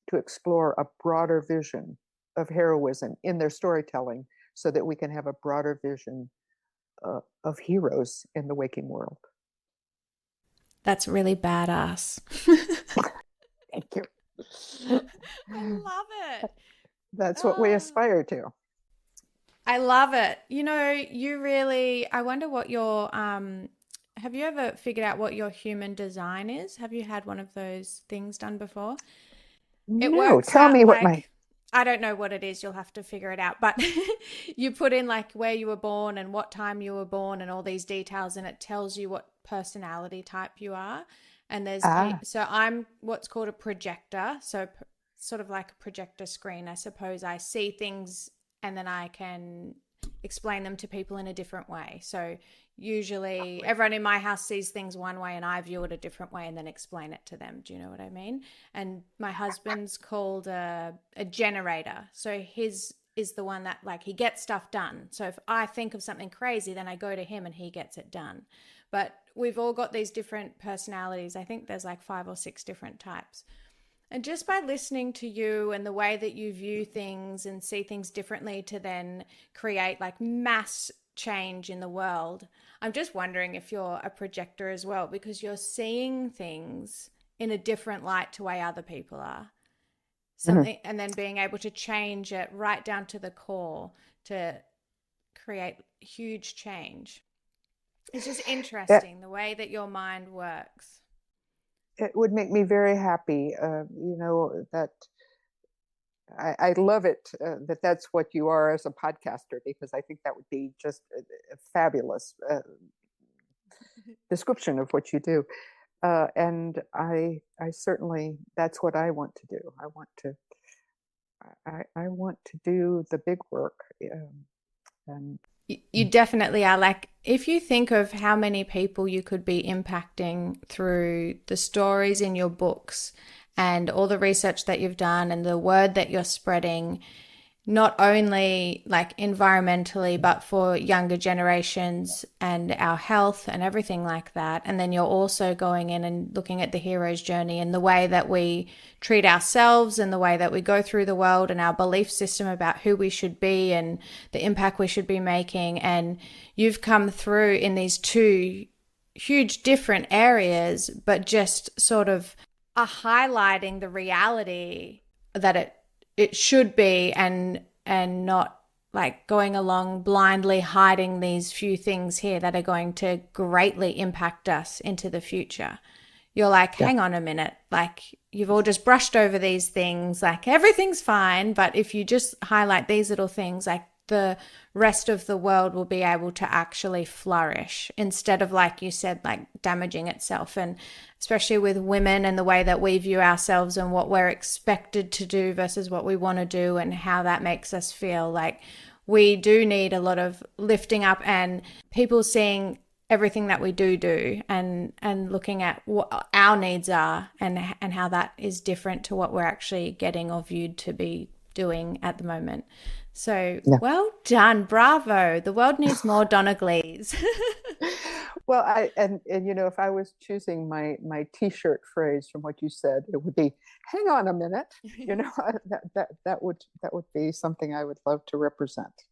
to explore a broader vision of heroism in their storytelling so that we can have a broader vision of heroes in the waking world. That's really badass. Thank you. I love it. That's what we Oh, aspire to. I love it. I wonder what your have you ever figured out what your human design is? Have you had one of those things done before? It No, works tell out me what my. like, I don't know what it is, you'll have to figure it out, but you put in like where you were born and what time you were born and all these details, and it tells you what personality type you are. And Ah, so I'm what's called a projector, so sort of like a projector screen, I suppose. I see things and then I can explain them to people in a different way. So usually everyone in my house sees things one way and I view it a different way and then explain it to them. Do you know what I mean? And my husband's called a generator. So his is the one that, like, he gets stuff done. So if I think of something crazy, then I go to him and he gets it done. But we've all got these different personalities. I think there's like 5 or 6 different types. And just by listening to you and the way that you view things and see things differently to then create like mass change in the world, I'm just wondering if you're a projector as well, because you're seeing things in a different light to way other people are. mhm. Something, and then being able to change it right down to the core to create huge change. It's just it, interesting the way that your mind works. it would make me very happy. That I love it that that's what you are as a podcaster, because I think that would be just a fabulous description of what you do. And I certainly, that's what I want to do. I want to do the big work. And You definitely are. Like, if you think of how many people you could be impacting through the stories in your books and all the research that you've done and the word that you're spreading, not only like environmentally, but for younger generations and our health and everything like that. And then you're also going in and looking at the hero's journey and the way that we treat ourselves and the way that we go through the world and our belief system about who we should be and the impact we should be making. And you've come through in these two huge different areas, but just sort of are highlighting the reality that it should be, and not like going along blindly hiding these few things here that are going to greatly impact us into the future. You're like, yeah, hang on a minute, like you've all just brushed over these things, like everything's fine, but if you just highlight these little things, like the rest of the world will be able to actually flourish instead of, like you said, like damaging itself. And especially with women and the way that we view ourselves and what we're expected to do versus what we want to do and how that makes us feel, like we do need a lot of lifting up and people seeing everything that we do and looking at what our needs are and how that is different to what we're actually getting or viewed to be doing at the moment. So yeah. well done, bravo. The world needs more Donna Glees. Well, if I was choosing my T-shirt phrase from what you said, it would be "Hang on a minute." You know, that would be something I would love to represent.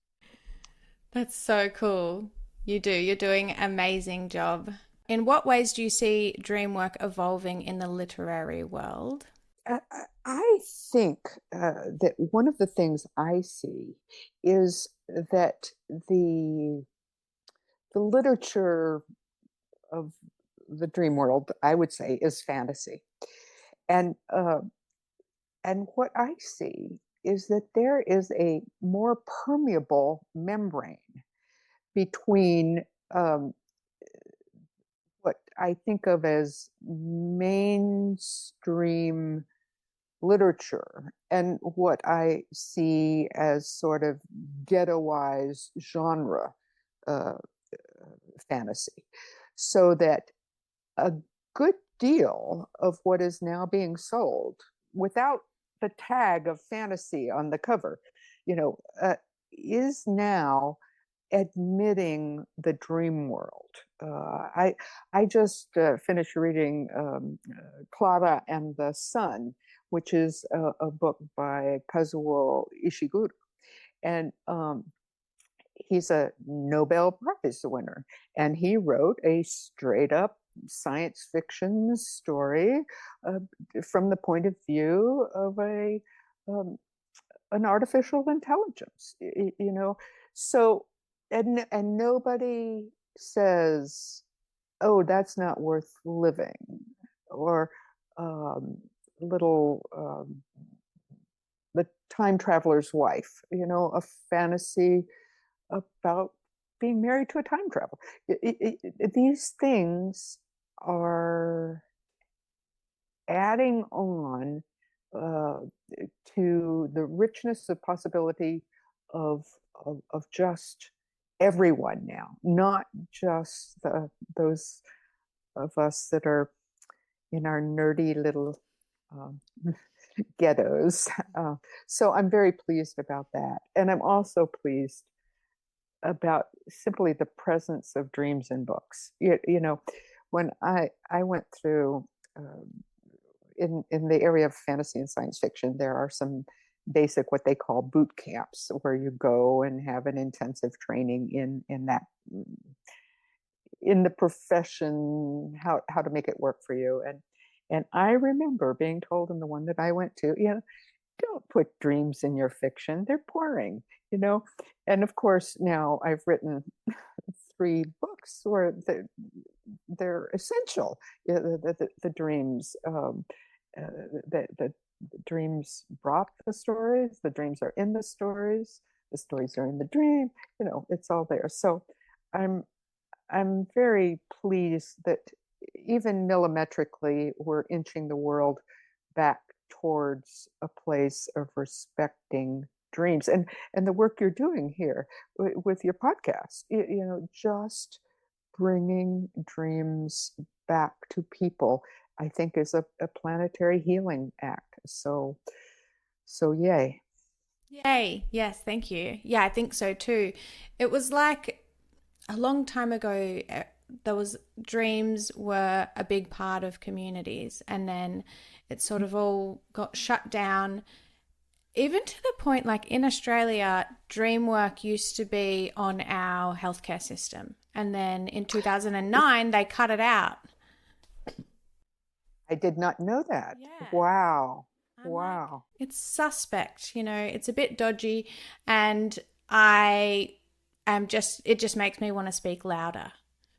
That's so cool. You do. You're doing an amazing job. In what ways do you see dreamwork evolving in the literary world? I think that one of the things I see is that the the literature of the dream world, I would say, is fantasy, and what I see is that there is a more permeable membrane between um, what I think of as mainstream literature and what I see as sort of ghettoized genre uh, fantasy. So that a good deal of what is now being sold without the tag of fantasy on the cover, you know, is now admitting the dream world. I just finished reading Clara and the Sun, which is a book by Kazuo Ishiguro, and he's a Nobel Prize winner, and he wrote a straight up science fiction story uh, from the point of view of um, an artificial intelligence, so and nobody says, oh, that's not worth living, or um, little the time traveler's wife, a fantasy about being married to a time traveler. These things are adding on uh, to the richness of possibility of, of just everyone now, not just those of us that are in our nerdy little um, ghettos. So I'm very pleased about that. And I'm also pleased about simply the presence of dreams in books. When I went through in the area of fantasy and science fiction, there are some basic what they call boot camps where you go and have an intensive training in that in the profession, how to make it work for you. And I remember being told in the one that I went to, don't put dreams in your fiction. They're boring, And of course, now I've written 3 books where they're essential. The dreams, the dreams brought the stories. The dreams are in the stories. The stories are in the dream. It's all there. So I'm very pleased that even millimetrically we're inching the world back towards a place of respecting dreams, and the work you're doing here with your podcast, just bringing dreams back to people, I think is a planetary healing act. So yay. Yes, thank you. Yeah, I think so too. It was like a long time ago, there was dreams were a big part of communities, and then it sort of all got shut down, even to the point like in Australia, dreamwork used to be on our healthcare system, and then in 2009 they cut it out. I did not know that. Yeah. Wow. I'm like, Wow. it's suspect, it's a bit dodgy, and I am just, it just makes me want to speak louder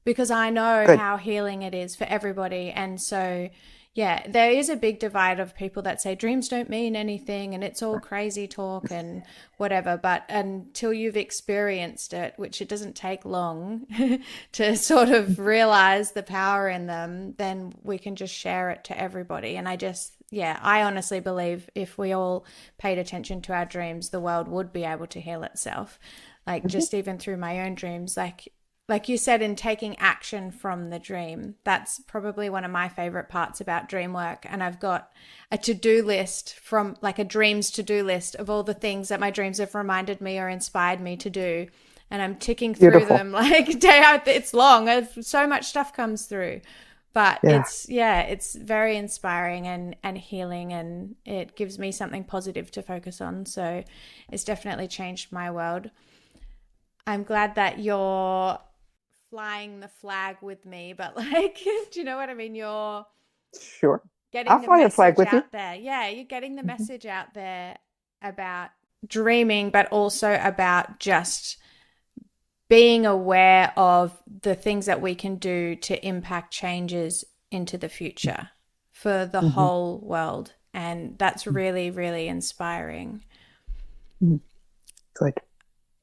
because I know Good. how healing it is for everybody. And so, yeah, there is a big divide of people that say dreams don't mean anything and it's all crazy talk and whatever. But until you've experienced it, which it doesn't take long to sort of realize the power in them, then we can just share it to everybody. And I honestly believe if we all paid attention to our dreams, the world would be able to heal itself. Like just even through my own dreams, like you said, in taking action from the dream. That's probably one of my favorite parts about dream work. And I've got a to-do list, from like a dreams to-do list of all the things that my dreams have reminded me or inspired me to do. And I'm ticking through Beautiful. them like day out. It's long. So much stuff comes through. But it's very inspiring and healing, and it gives me something positive to focus on. So it's definitely changed my world. I'm glad that you're flying the flag with me, but like, do you know what I mean? You're Sure. getting I'll the fly a flag message with you. out there. Yeah, you're getting the message out there about dreaming, but also about just being aware of the things that we can do to impact changes into the future for the whole world. And that's really, really inspiring. Good.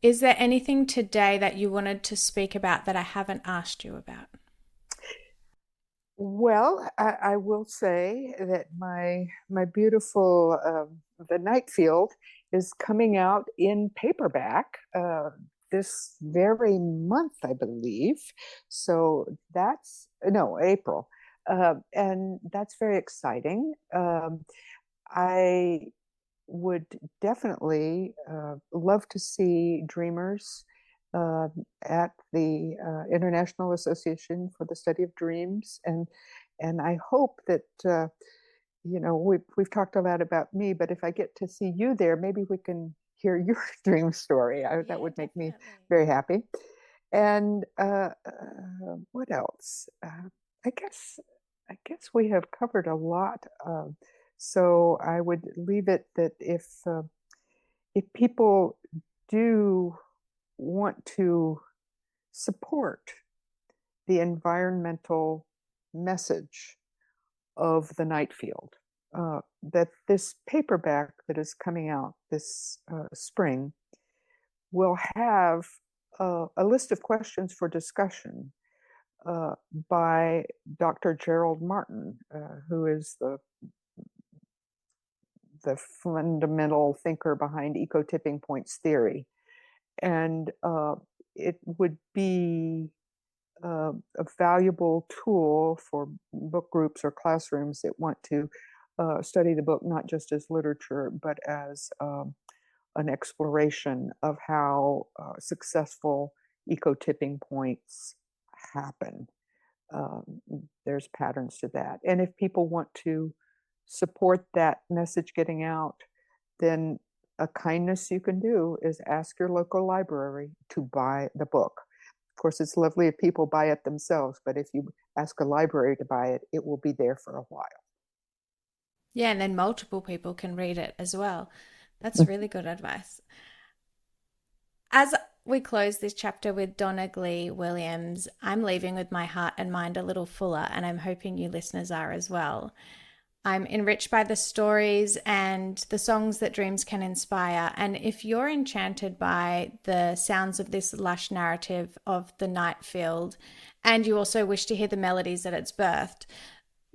Is there anything today that you wanted to speak about that I haven't asked you about? Well, I will say that my beautiful The Night Field is coming out in paperback this very month, I believe. So that's no April, and that's very exciting. I would definitely love to see dreamers uh, at the International Association for the Study of Dreams, and I hope that we've talked a lot about me, but if I get to see you there, maybe we can hear your dream story. That would make me very happy. And what else? I guess I guess we have covered a lot. So I would leave it that if people do want to support the environmental message of the night field, that this paperback that is coming out this spring will have a list of questions for discussion by Dr. Gerald Martin, who is the fundamental thinker behind eco-tipping points theory. And it would be a valuable tool for book groups or classrooms that want to study the book not just as literature, but as an exploration of how successful eco-tipping points happen. There's patterns to that. And if people want to support that message getting out, then a kindness you can do is ask your local library to buy the book. Of course, it's lovely if people buy it themselves, but if you ask a library to buy it, it will be there for a while. Yeah, and then multiple people can read it as well. That's really good advice. As we close this chapter with Donna Glee Williams, I'm leaving with my heart and mind a little fuller, and I'm hoping you listeners are as well. I'm enriched by the stories and the songs that dreams can inspire. And if you're enchanted by the sounds of this lush narrative of the night field, and you also wish to hear the melodies that it's birthed,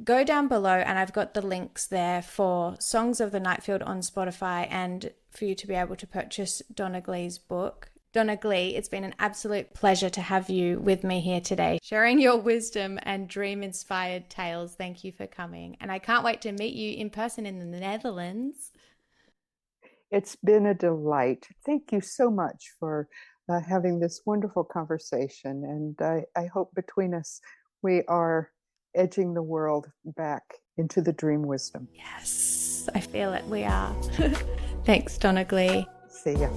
go down below and I've got the links there for Songs of the Nightfield on Spotify and for you to be able to purchase Donna Glee's book. Donna Glee, it's been an absolute pleasure to have you with me here today, sharing your wisdom and dream-inspired tales. Thank you for coming. And I can't wait to meet you in person in the Netherlands. It's been a delight. Thank you so much for having this wonderful conversation. And I hope between us, we are edging the world back into the dream wisdom. Yes, I feel it. We are. Thanks, Donna Glee. See ya.